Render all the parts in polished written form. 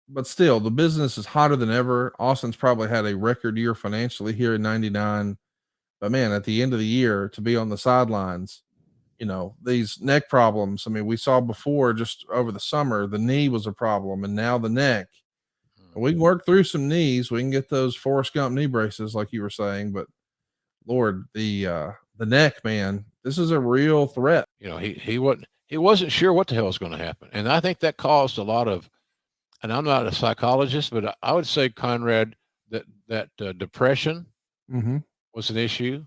but still, the business is hotter than ever. Austin's probably had a record year financially here in '99. But man, at the end of the year, to be on the sidelines, these neck problems. I mean, we saw before just over the summer, the knee was a problem, and now the neck. We can work through some knees. We can get those Forrest Gump knee braces, like you were saying. But Lord, the neck, man, this is a real threat. He wasn't sure what the hell was going to happen, and I think that caused a lot of. And I'm not a psychologist, but I would say, Conrad, that depression Mm-hmm. was an issue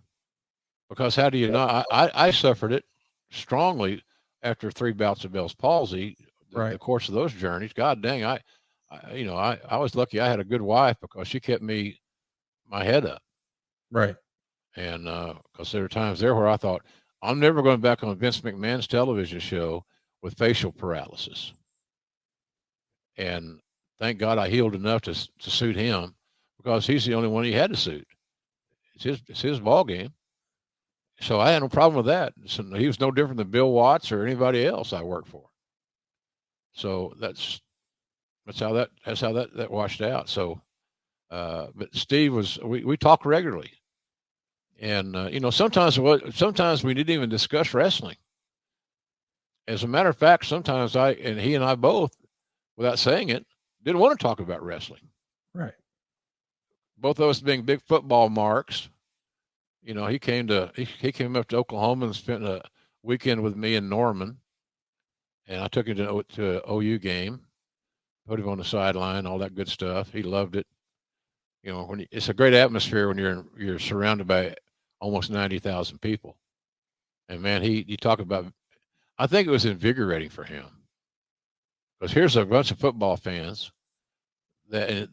because how do you know? I suffered it strongly after 3 bouts of Bell's palsy. The Right, course of those journeys, God dang, I was lucky. I had a good wife because she kept my head up, right, and because there were times there where I thought I'm never going back on Vince McMahon's television show with facial paralysis, and thank God I healed enough to suit him because he's the only one he had to suit. It's his ball game. So I had no problem with that. So he was no different than Bill Watts or anybody else I worked for. So that's how that washed out. So, but Steve we talk regularly, and sometimes we didn't even discuss wrestling. As a matter of fact, sometimes he and I both, without saying it, didn't want to talk about wrestling. right. Both of us being big football marks. He came up to Oklahoma and spent a weekend with me in Norman, and I took him to an OU game, put him on the sideline, all that good stuff. He loved it. It's a great atmosphere when you're surrounded by almost 90,000 people. And man, you talk about. I think it was invigorating for him because here's a bunch of football fans that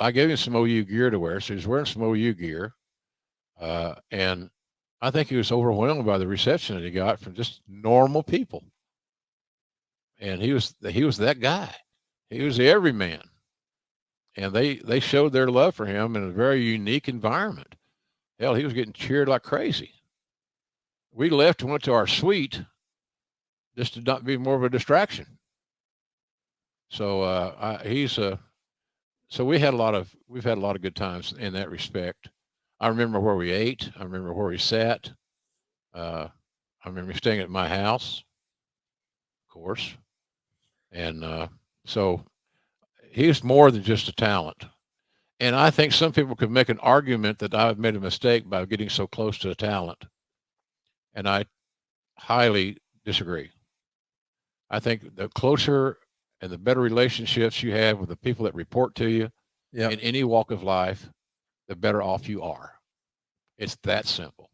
I gave him some OU gear to wear, so he's wearing some OU gear. And I think he was overwhelmed by the reception that he got from just normal people. And he was that guy. He was the everyman. And they showed their love for him in a very unique environment. Hell, he was getting cheered like crazy. We left and went to our suite just to not be more of a distraction. So so we've had a lot of good times in that respect. I remember where we ate. I remember where we sat. Uh, I remember staying at my house, of course, and so he's more than just a talent. And I think some people could make an argument that I've made a mistake by getting so close to a talent, and I highly disagree. I think the closer and the better relationships you have with the people that report to you in Yep. any walk of life, the better off you are. It's that simple.